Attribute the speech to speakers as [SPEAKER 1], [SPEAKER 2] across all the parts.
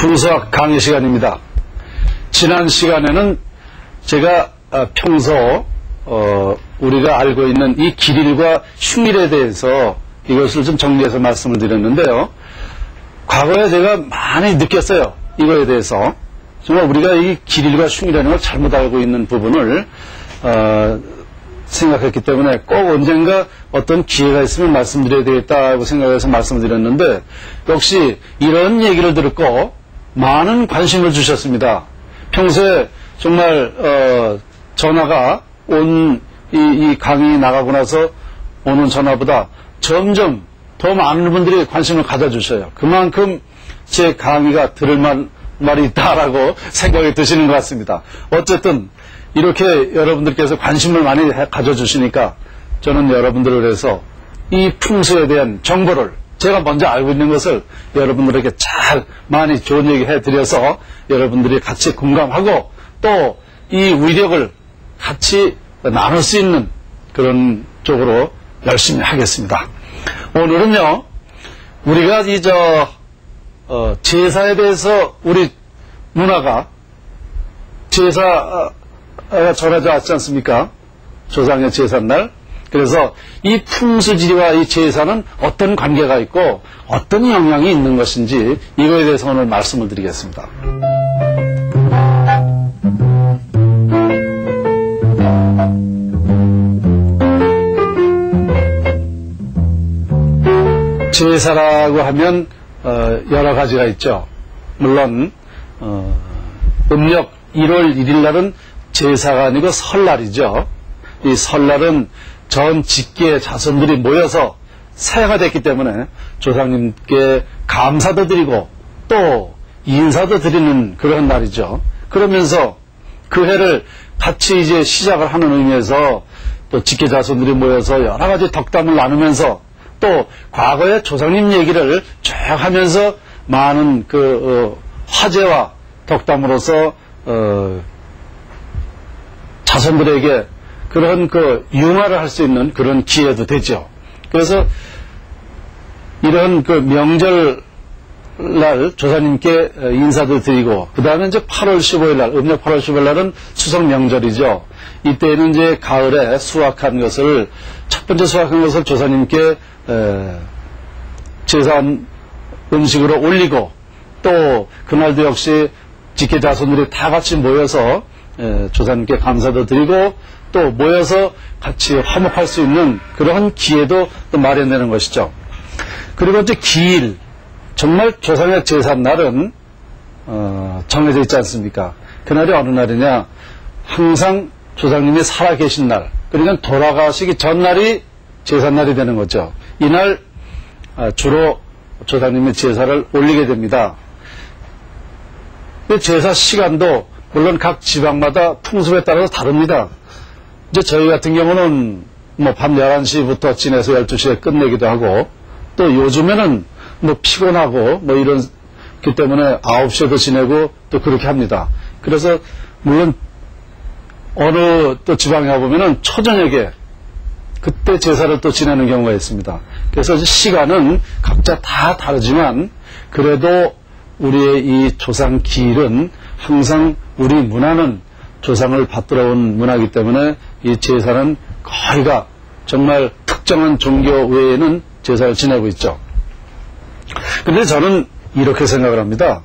[SPEAKER 1] 풍수학 강의 시간입니다. 지난 시간에는 제가 평소 우리가 알고 있는 이 기릴과 흉일에 대해서 이것을 좀 정리해서 말씀을 드렸는데요. 과거에 제가 많이 느꼈어요. 이거에 대해서. 정말 우리가 이 기릴과 흉일이라는 걸 잘못 알고 있는 부분을 생각했기 때문에 꼭 언젠가 어떤 기회가 있으면 말씀드려야 되겠다고 생각해서 말씀을 드렸는데, 역시 이런 얘기를 듣고 많은 관심을 주셨습니다. 평소에 정말 전화가 온 이 강의 나가고 나서 오는 전화보다 점점 더 많은 분들이 관심을 가져주셔요. 그만큼 제 강의가 들을 말이 있다라고 생각이 드시는 것 같습니다. 어쨌든 이렇게 여러분들께서 관심을 많이 가져주시니까 저는 여러분들을 위해서 이 풍수에 대한 정보를 제가 먼저 알고 있는 것을 여러분들에게 잘 많이 좋은 얘기 해드려서 여러분들이 같이 공감하고 또 이 위력을 같이 나눌 수 있는 그런 쪽으로 열심히 하겠습니다. 오늘은요, 우리가 제사에 대해서 우리 문화가 제사가 전해져 왔지 않습니까? 조상의 제삿날. 그래서 이 풍수지리와 이 제사는 어떤 관계가 있고 어떤 영향이 있는 것인지 이거에 대해서 오늘 말씀을 드리겠습니다. 제사라고 하면 여러 가지가 있죠. 물론 음력 1월 1일 날은 제사가 아니고 설날이죠. 이 설날은 전 직계 자손들이 모여서 새해가 됐기 때문에 조상님께 감사도 드리고 또 인사도 드리는 그런 날이죠. 그러면서 그 해를 같이 이제 시작을 하는 의미에서 또 직계 자손들이 모여서 여러 가지 덕담을 나누면서 또 과거의 조상님 얘기를 쭉 하면서 많은 화제와 덕담으로서 자손들에게 그런 융화를 할 수 있는 그런 기회도 되죠. 그래서 이런 명절날 조상님께 인사도 드리고, 그 다음에 이제 8월 15일 날, 음력 8월 15일 날은 추석 명절이죠. 이때는 이제 가을에 수확한 것을, 첫 번째 수확한 것을 조상님께 제사 음식으로 올리고, 또 그날도 역시 직계 자손들이 다 같이 모여서 조상님께 감사도 드리고 또 모여서 같이 화목할 수 있는 그런 기회도 또 마련되는 것이죠. 그리고 이제 기일, 정말 조상의 제삿날은 정해져 있지 않습니까? 그날이 어느 날이냐, 항상 조상님이 살아계신 날, 그러니까 돌아가시기 전날이 제삿날이 되는 거죠. 이날 주로 조상님의 제사를 올리게 됩니다. 제사 시간도 물론 각 지방마다 풍습에 따라서 다릅니다. 이제 저희 같은 경우는 밤 11시부터 지내서 12시에 끝내기도 하고, 또 요즘에는 피곤하고 이런기 때문에 9시에도 지내고 또 그렇게 합니다. 그래서 물론 어느 또 지방에 가보면은 초저녁에 그때 제사를 또 지내는 경우가 있습니다. 그래서 시간은 각자 다 다르지만 그래도 우리의 이 조상 기일은 항상 우리 문화는 조상을 받들어 온 문화이기 때문에 이 제사는 거의가 정말 특정한 종교 외에는 제사를 지내고 있죠. 그런데 저는 이렇게 생각을 합니다.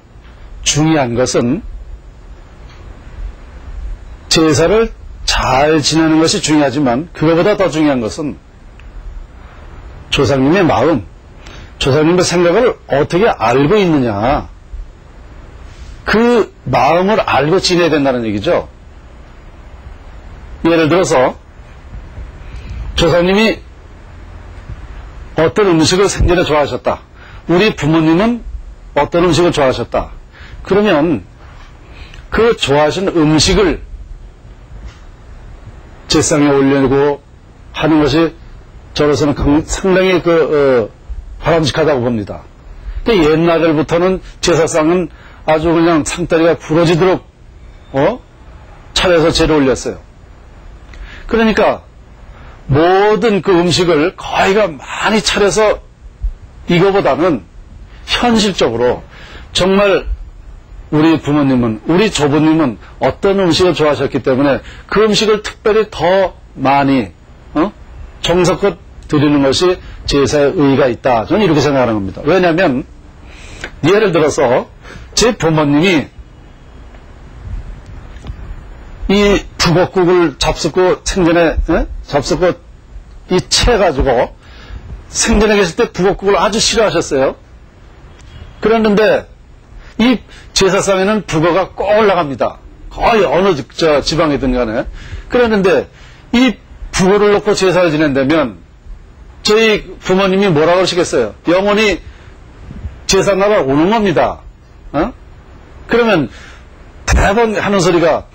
[SPEAKER 1] 중요한 것은 제사를 잘 지내는 것이 중요하지만 그것보다 더 중요한 것은 조상님의 마음, 조상님의 생각을 어떻게 알고 있느냐, 그 마음을 알고 지내야 된다는 얘기죠. 예를 들어서 조상님이 어떤 음식을 생전에 좋아하셨다. 우리 부모님은 어떤 음식을 좋아하셨다. 그러면 그 좋아하신 음식을 제상에 올리고 하는 것이 저로서는 상당히 바람직하다고 봅니다. 옛날부터는 제사상은 아주 그냥 상다리가 부러지도록 차려서 재를 올렸어요. 그러니까 모든 그 음식을 거의가 많이 차려서 이거보다는 현실적으로 정말 우리 부모님은, 우리 조부님은 어떤 음식을 좋아하셨기 때문에 그 음식을 특별히 더 많이 정성껏 드리는 것이 제사의 의의가 있다. 저는 이렇게 생각하는 겁니다. 왜냐하면 예를 들어서 제 부모님이 이 북엇국을 잡숫고 생전에 잡숫고 이 채가지고 생전에 계실 때 북엇국을 아주 싫어하셨어요. 그랬는데 이 제사상에는 북어가 꼭 올라갑니다. 거의 어느 지방이든 간에. 그랬는데 이 북어를 놓고 제사를 지낸다면 저희 부모님이 뭐라고 그러시겠어요? 영원히 제사나가 오는 겁니다. 그러면 대번 하는 소리가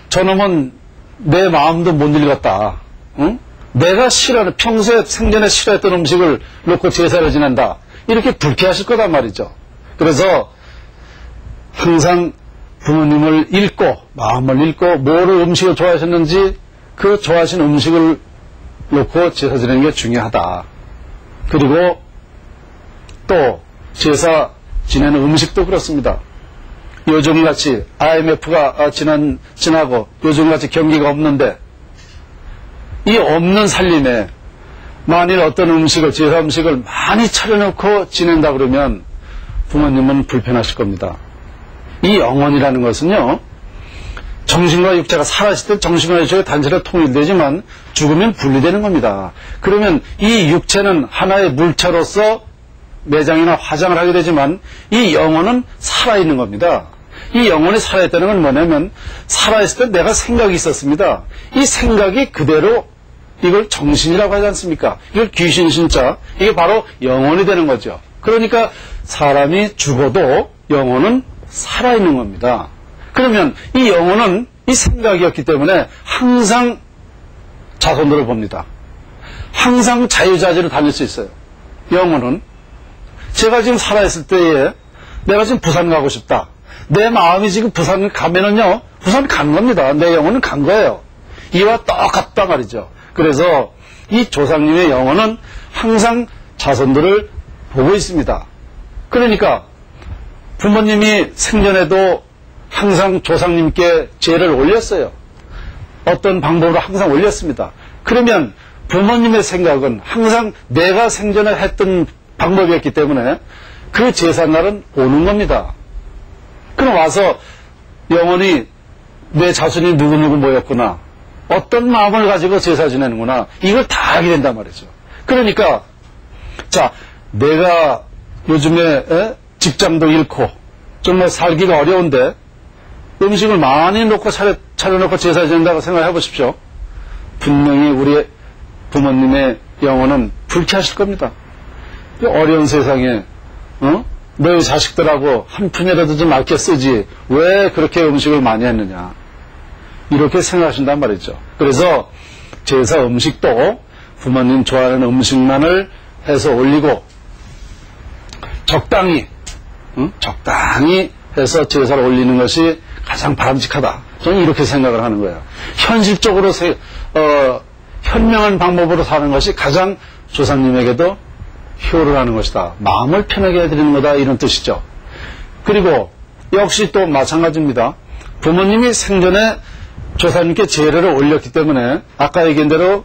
[SPEAKER 1] 저놈은 내 마음도 못 읽었다. 내가 싫어하는, 평소에 생전에 싫어했던 음식을 놓고 제사를 지낸다. 이렇게 불쾌하실 거단 말이죠. 그래서 항상 부모님을 읽고, 마음을 읽고, 뭐를 음식을 좋아하셨는지 그 좋아하신 음식을 놓고 제사 지내는 게 중요하다. 그리고 또 제사 지내는 음식도 그렇습니다. 요즘같이 IMF가 지나고 요즘같이 경기가 없는데 이 없는 살림에 만일 어떤 음식을, 제사 음식을 많이 차려놓고 지낸다 그러면 부모님은 불편하실 겁니다. 이 영혼이라는 것은요, 정신과 육체가 살아있을 때 정신과 육체가 단체로 통일되지만 죽으면 분리되는 겁니다. 그러면 이 육체는 하나의 물체로서 매장이나 화장을 하게 되지만 이 영혼은 살아있는 겁니다. 이 영혼이 살아있다는 건 뭐냐면 살아있을 때 내가 생각이 있었습니다. 이 생각이 그대로 이걸 정신이라고 하지 않습니까? 이걸 귀신 신자, 이게 바로 영혼이 되는 거죠. 그러니까 사람이 죽어도 영혼은 살아있는 겁니다. 그러면 이 영혼은 이 생각이었기 때문에 항상 자손들을 봅니다. 항상 자유자재로 다닐 수 있어요. 영혼은 제가 지금 살아있을 때에 내가 지금 부산 가고 싶다. 내 마음이 지금 부산 가면은요, 부산 간 겁니다. 내 영혼은 간 거예요. 이와 똑같다 말이죠. 그래서 이 조상님의 영혼은 항상 자손들을 보고 있습니다. 그러니까 부모님이 생전에도 항상 조상님께 제를 올렸어요. 어떤 방법으로 항상 올렸습니다. 그러면 부모님의 생각은 항상 내가 생전에 했던 방법이었기 때문에 그 제삿날은 오는 겁니다. 그럼 와서 영원히 내 자손이 누구누구 모였구나, 어떤 마음을 가지고 제사 지내는구나, 이걸 다 알게 된단 말이죠. 그러니까 자, 내가 요즘에 직장도 잃고 정말 살기가 어려운데 음식을 많이 놓고 차려놓고 제사 지낸다고 생각해 보십시오. 분명히 우리 부모님의 영혼은 불쾌하실 겁니다. 어려운 세상에 너희 자식들하고 한 푼이라도 좀 아껴 쓰지 왜 그렇게 음식을 많이 했느냐, 이렇게 생각하신단 말이죠. 그래서 제사 음식도 부모님 좋아하는 음식만을 해서 올리고 적당히 해서 제사를 올리는 것이 가장 바람직하다. 저는 이렇게 생각을 하는 거예요. 현실적으로 현명한 방법으로 사는 것이 가장 조상님에게도 효를 하는 것이다. 마음을 편하게 해드리는 거다, 이런 뜻이죠. 그리고 역시 또 마찬가지입니다. 부모님이 생전에 조상님께 제례를 올렸기 때문에 아까 얘기한 대로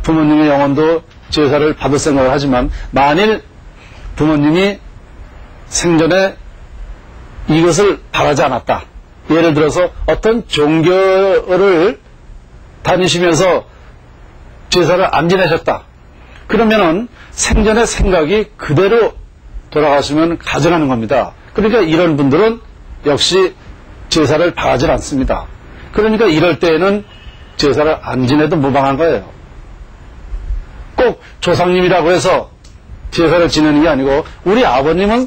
[SPEAKER 1] 부모님의 영혼도 제사를 받을 생각을 하지만 만일 부모님이 생전에 이것을 바라지 않았다. 예를 들어서 어떤 종교를 다니시면서 제사를 안 지내셨다. 그러면은 생전의 생각이 그대로 돌아가시면 가져가는 겁니다. 그러니까 이런 분들은 역시 제사를 바라지 않습니다. 그러니까 이럴 때에는 제사를 안 지내도 무방한 거예요. 꼭 조상님이라고 해서 제사를 지내는 게 아니고 우리 아버님은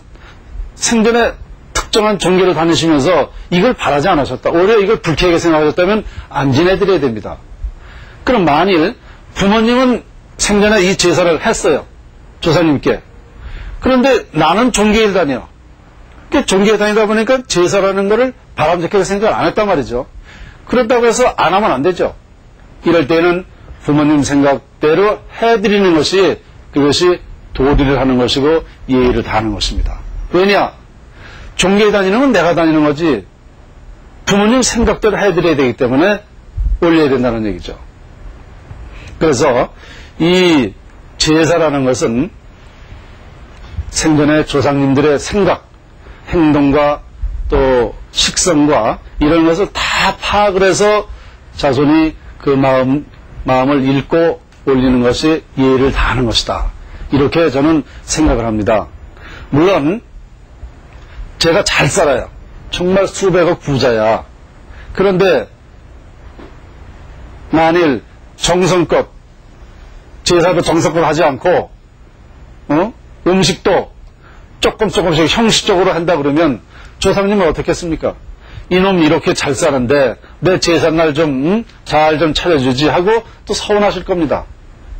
[SPEAKER 1] 생전에 특정한 종교를 다니시면서 이걸 바라지 않으셨다, 오히려 이걸 불쾌하게 생각하셨다면 안 지내드려야 됩니다. 그럼 만일 부모님은 생전에 이 제사를 했어요, 조상님께. 그런데 나는 종교에 다녀. 종교에 다니다 보니까 제사라는 거를 바람직하게 생각을 안 했단 말이죠. 그렇다고 해서 안 하면 안 되죠. 이럴 때는 부모님 생각대로 해드리는 것이, 그것이 도리를 하는 것이고 예의를 다하는 것입니다. 왜냐? 종교에 다니는 건 내가 다니는 거지 부모님 생각대로 해드려야 되기 때문에 올려야 된다는 얘기죠. 그래서 이 제사라는 것은 생전에 조상님들의 생각, 행동과 또 식성과 이런 것을 다 파악을 해서 자손이 그 마음을 읽고 올리는 것이 예의를 다하는 것이다. 이렇게 저는 생각을 합니다. 물론 제가 잘 살아요. 정말 수백억 부자야. 그런데 만일 정성껏 제사도 정성껏 하지 않고 음식도 조금씩 형식적으로 한다 그러면 조상님은 어떻겠습니까? 이놈 이렇게 잘 사는데 내 제삿날 좀 잘 좀 차려주지 하고 또 서운하실 겁니다.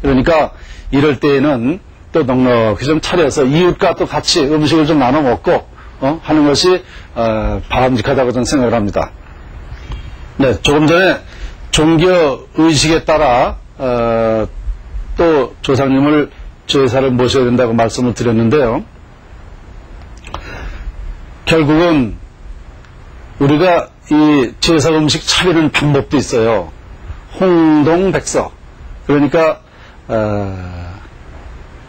[SPEAKER 1] 그러니까 이럴 때에는 또 넉넉히 좀 차려서 이웃과 또 같이 음식을 좀 나눠 먹고 하는 것이 바람직하다고 저는 생각을 합니다. 네, 조금 전에 종교 의식에 따라 또 조상님을 제사를 모셔야 된다고 말씀을 드렸는데요. 결국은 우리가 이 제사 음식 차리는 방법도 있어요. 홍동백서. 그러니까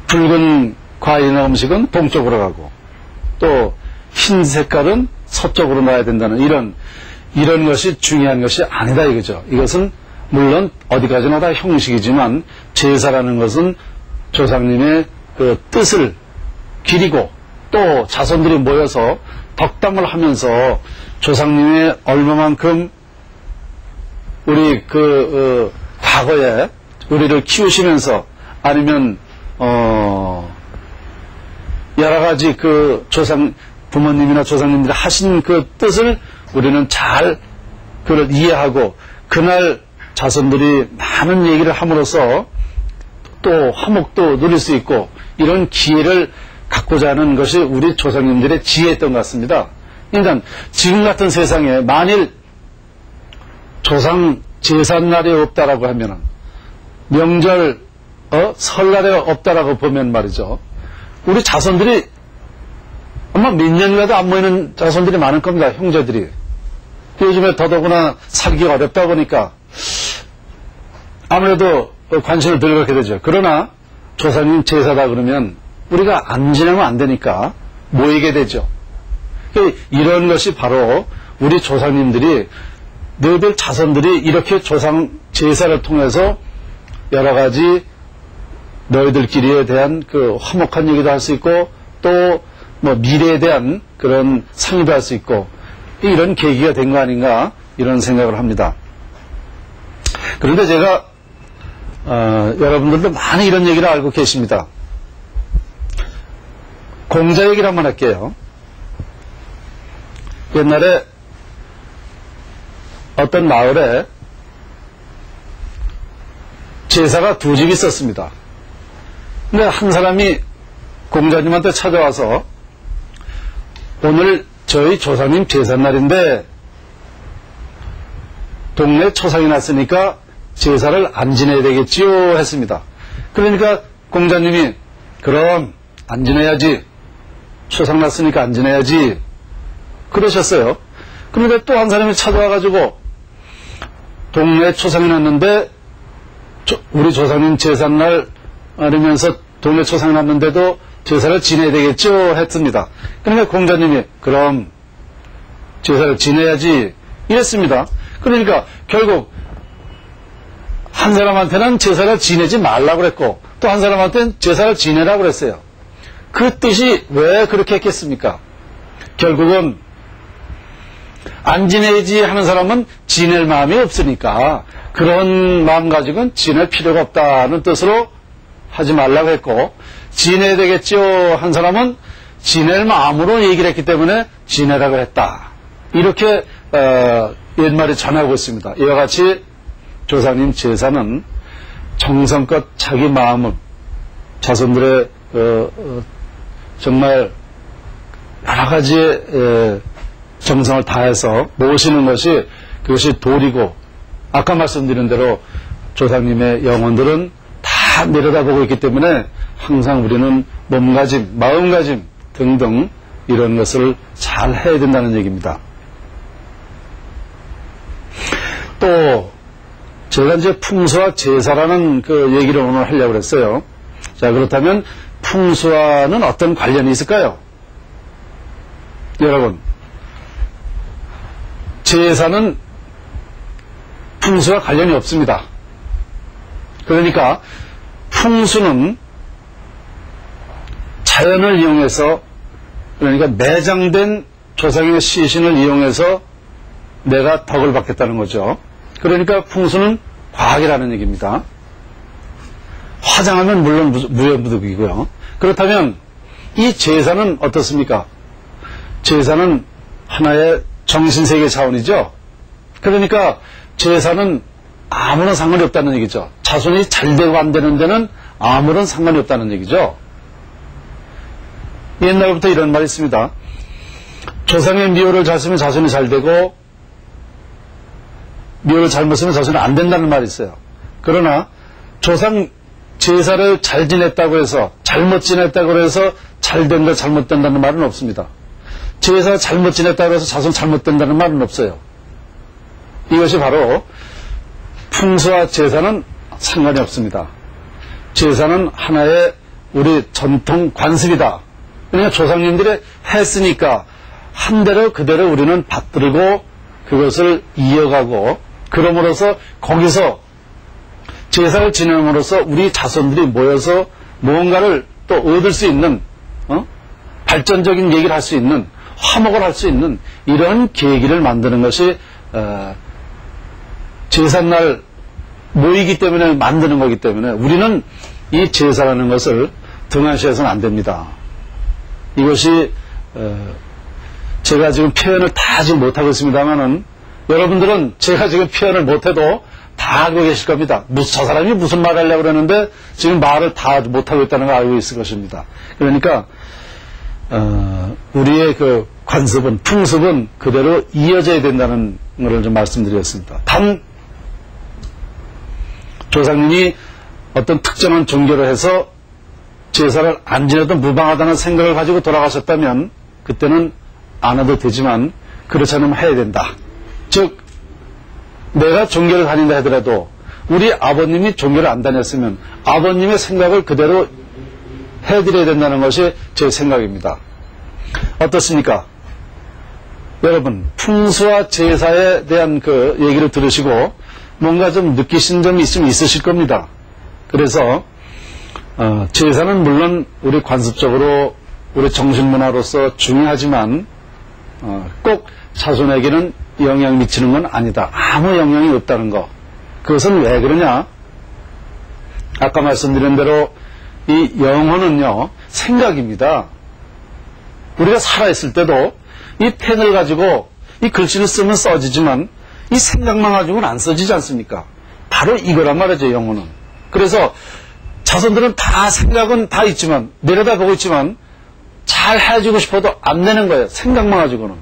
[SPEAKER 1] 붉은 과일이나 음식은 동쪽으로 가고 또 흰 색깔은 서쪽으로 놔야 된다는 이런 것이 중요한 것이 아니다 이거죠. 이것은 물론 어디까지나 다 형식이지만 제사라는 것은 조상님의 그 뜻을 기리고 또 자손들이 모여서 덕담을 하면서 조상님의 얼마만큼 우리 과거에 우리를 키우시면서 아니면 여러 가지 부모님이나 조상님들이 하신 그 뜻을 우리는 잘 그걸 이해하고 그날 자손들이 많은 얘기를 함으로써 또 화목도 누릴 수 있고 이런 기회를 갖고자 하는 것이 우리 조상님들의 지혜였던 것 같습니다. 그러니까 지금 같은 세상에 만일 조상 제삿날이 없다라고 하면은 명절 설날에 없다라고 보면 말이죠. 우리 자손들이 아마 몇 년이라도 안 모이는 자손들이 많을 겁니다. 형제들이. 요즘에 더더구나 살기 어렵다 보니까 아무래도 관심을 덜 갖게 되죠. 그러나 조상님 제사다 그러면 우리가 안 지내면 안 되니까 모이게 되죠. 이런 것이 바로 우리 조상님들이 너희들 자손들이 이렇게 조상 제사를 통해서 여러 가지 너희들끼리에 대한 그 화목한 얘기도 할 수 있고 또 뭐 미래에 대한 그런 상의도 할 수 있고 이런 계기가 된 거 아닌가 이런 생각을 합니다. 그런데 제가 여러분들도 많이 이런 얘기를 알고 계십니다. 공자 얘기를 한번 할게요. 옛날에 어떤 마을에 제사가 두 집 있었습니다. 근데 한 사람이 공자님한테 찾아와서 오늘 저희 조상님 제삿날인데 동네 초상이 났으니까 제사를 안 지내야 되겠지요 했습니다. 그러니까 공자님이 그럼 안 지내야지. 초상 났으니까 안 지내야지. 그러셨어요. 그런데 또 한 사람이 찾아와가지고 동네 초상이 났는데 우리 조상님 제삿날 아니면서 동네 초상이 났는데도 제사를 지내야 되겠죠 했습니다. 그러니까 공자님이 그럼 제사를 지내야지 이랬습니다. 그러니까 결국 한 사람한테는 제사를 지내지 말라고 그랬고 또 한 사람한테는 제사를 지내라고 그랬어요. 그 뜻이 왜 그렇게 했겠습니까? 결국은 안 지내야지 하는 사람은 지낼 마음이 없으니까 그런 마음 가지고는 지낼 필요가 없다는 뜻으로 하지 말라고 했고 지내야 되겠죠 한 사람은 지낼 마음으로 얘기를 했기 때문에 지내라고 했다. 이렇게 옛말에 전하고 있습니다. 이와 같이 조상님 제사는 정성껏 자기 마음을 자손들의 정말 여러 가지의 정성을 다해서 모시는 것이 그것이 도리고 아까 말씀드린 대로 조상님의 영혼들은 다 내려다보고 있기 때문에 항상 우리는 몸가짐, 마음가짐 등등 이런 것을 잘 해야 된다는 얘기입니다. 또 제가 이제 풍수와 제사라는 그 얘기를 오늘 하려고 했어요. 자, 그렇다면 풍수와는 어떤 관련이 있을까요? 여러분, 제사는 풍수와 관련이 없습니다. 그러니까 풍수는 자연을 이용해서, 그러니까 매장된 조상의 시신을 이용해서 내가 덕을 받겠다는 거죠. 그러니까 풍수는 과학이라는 얘기입니다. 화장하면 물론 무연무득이고요. 그렇다면 이 제사는 어떻습니까? 제사는 하나의 정신세계 차원이죠. 그러니까 제사는 아무런 상관이 없다는 얘기죠. 자손이 잘 되고 안 되는 데는 아무런 상관이 없다는 얘기죠. 옛날부터 이런 말이 있습니다. 조상의 미호를 잘 쓰면 자손이 잘 되고 미호를 잘못 쓰면 자손이 안 된다는 말이 있어요. 그러나 조상 제사를 잘 지냈다고 해서 잘못 지냈다고 해서 잘 된다 잘못 된다는 말은 없습니다. 제사 잘못 지냈다고 해서 자손 잘못 된다는 말은 없어요. 이것이 바로 풍수와 제사는 상관이 없습니다. 제사는 하나의 우리 전통 관습이다. 그러니까 조상님들이 했으니까 한 대로 그대로 우리는 받들고 그것을 이어가고, 그럼으로써 거기서 제사를 지냄으로써 우리 자손들이 모여서 무언가를 또 얻을 수 있는, 발전적인 얘기를 할 수 있는, 화목을 할 수 있는 이런 계기를 만드는 것이 제삿날 모이기 때문에 만드는 거기 때문에 우리는 이 제사라는 것을 등한시해서는 안 됩니다. 이것이 제가 지금 표현을 다 하지 못하고 있습니다만은 여러분들은 제가 지금 표현을 못해도 다 알고 계실 겁니다. 저 사람이 무슨 말 하려고 그러는데 지금 말을 다 못하고 있다는 걸 알고 있을 것입니다. 그러니까 우리의 그 관습은, 풍습은 그대로 이어져야 된다는 것을 좀 말씀드렸습니다. 단 조상님이 어떤 특정한 종교를 해서 제사를 안 지내도 무방하다는 생각을 가지고 돌아가셨다면 그때는 안 해도 되지만 그렇지 않으면 해야 된다. 즉 내가 종교를 다닌다 하더라도 우리 아버님이 종교를 안 다녔으면 아버님의 생각을 그대로 해드려야 된다는 것이 제 생각입니다. 어떻습니까? 여러분, 풍수와 제사에 대한 그 얘기를 들으시고 뭔가 좀 느끼신 점이 있으면 있으실 겁니다. 그래서 제사는 물론 우리 관습적으로 우리 정신문화로서 중요하지만 꼭 자손에게는 영향 미치는 건 아니다. 아무 영향이 없다는 거. 그것은 왜 그러냐? 아까 말씀드린 대로 이 영혼은요, 생각입니다. 우리가 살아있을 때도 이 펜을 가지고 이 글씨를 쓰면 써지지만 이 생각만 가지고는 안 써지지 않습니까? 바로 이거란 말이죠, 영혼은. 그래서 자손들은 다 생각은 다 있지만, 내려다보고 있지만 잘 해주고 싶어도 안 되는 거예요. 생각만 가지고는.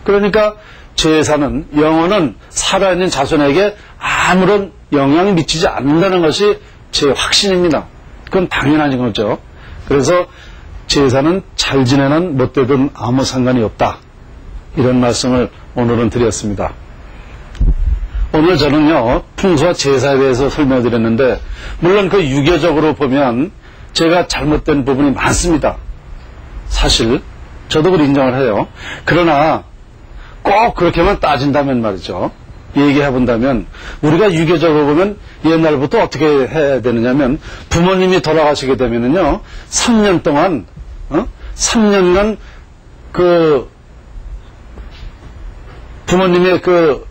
[SPEAKER 1] 그러니까 제사는, 영혼은 살아있는 자손에게 아무런 영향이 미치지 않는다는 것이 제 확신입니다. 그건 당연한 거죠. 그래서 제사는 잘 지내는 못 되든 아무 상관이 없다. 이런 말씀을 오늘은 드렸습니다. 오늘 저는요, 풍수와 제사에 대해서 설명을 드렸는데, 물론 그 유교적으로 보면 제가 잘못된 부분이 많습니다. 사실 저도 그걸 인정을 해요. 그러나 꼭 그렇게만 따진다면 말이죠, 얘기해 본다면 우리가 유교적으로 보면 옛날부터 어떻게 해야 되느냐면, 부모님이 돌아가시게 되면은요 3년 동안 3년간 그 부모님의 그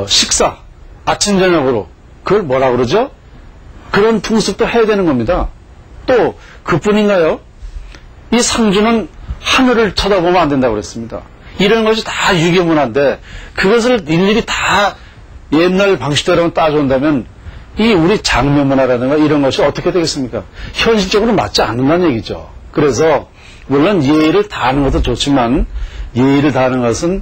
[SPEAKER 1] 식사, 아침 저녁으로, 그걸 뭐라 그러죠? 그런 풍습도 해야 되는 겁니다. 또 그뿐인가요? 이 상주는 하늘을 쳐다보면 안 된다고 그랬습니다. 이런 것이 다 유교 문화인데 그것을 일일이 다 옛날 방식대로 따져온다면 이 우리 장묘 문화라든가 이런 것이 어떻게 되겠습니까? 현실적으로 맞지 않는다는 얘기죠. 그래서 물론 예의를 다하는 것도 좋지만 예의를 다하는 것은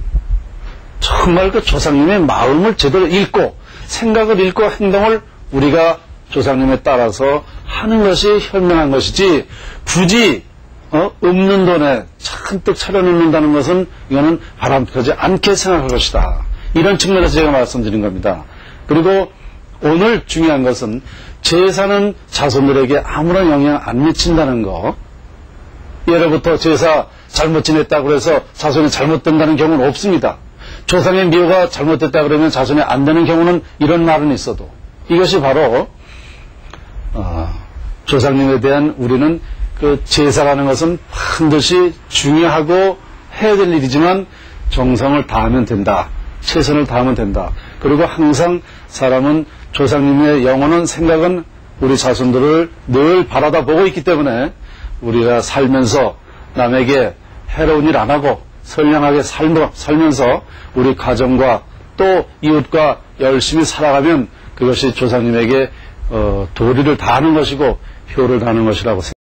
[SPEAKER 1] 정말 그 조상님의 마음을 제대로 읽고 생각을 읽고 행동을 우리가 조상님에 따라서 하는 것이 현명한 것이지, 굳이 없는 돈에 잔뜩 차려놓는다는 것은 이거는 바람직하지 않게 생각할 것이다. 이런 측면에서 제가 말씀드린 겁니다. 그리고 오늘 중요한 것은 제사는 자손들에게 아무런 영향 안 미친다는 거. 예로부터 제사 잘못 지냈다고 해서 자손이 잘못된다는 경우는 없습니다. 조상의 미호가 잘못됐다 그러면 자손이 안 되는 경우는 이런 말은 있어도 이것이 바로 조상님에 대한 우리는 그 제사라는 것은 반드시 중요하고 해야 될 일이지만 정성을 다하면 된다. 최선을 다하면 된다. 그리고 항상 사람은 조상님의 영원한 생각은 우리 자손들을 늘 바라다 보고 있기 때문에 우리가 살면서 남에게 해로운 일 안 하고 선량하게 살면서 우리 가정과 또 이웃과 열심히 살아가면 그것이 조상님에게 도리를 다하는 것이고 효를 다하는 것이라고 생각합니다.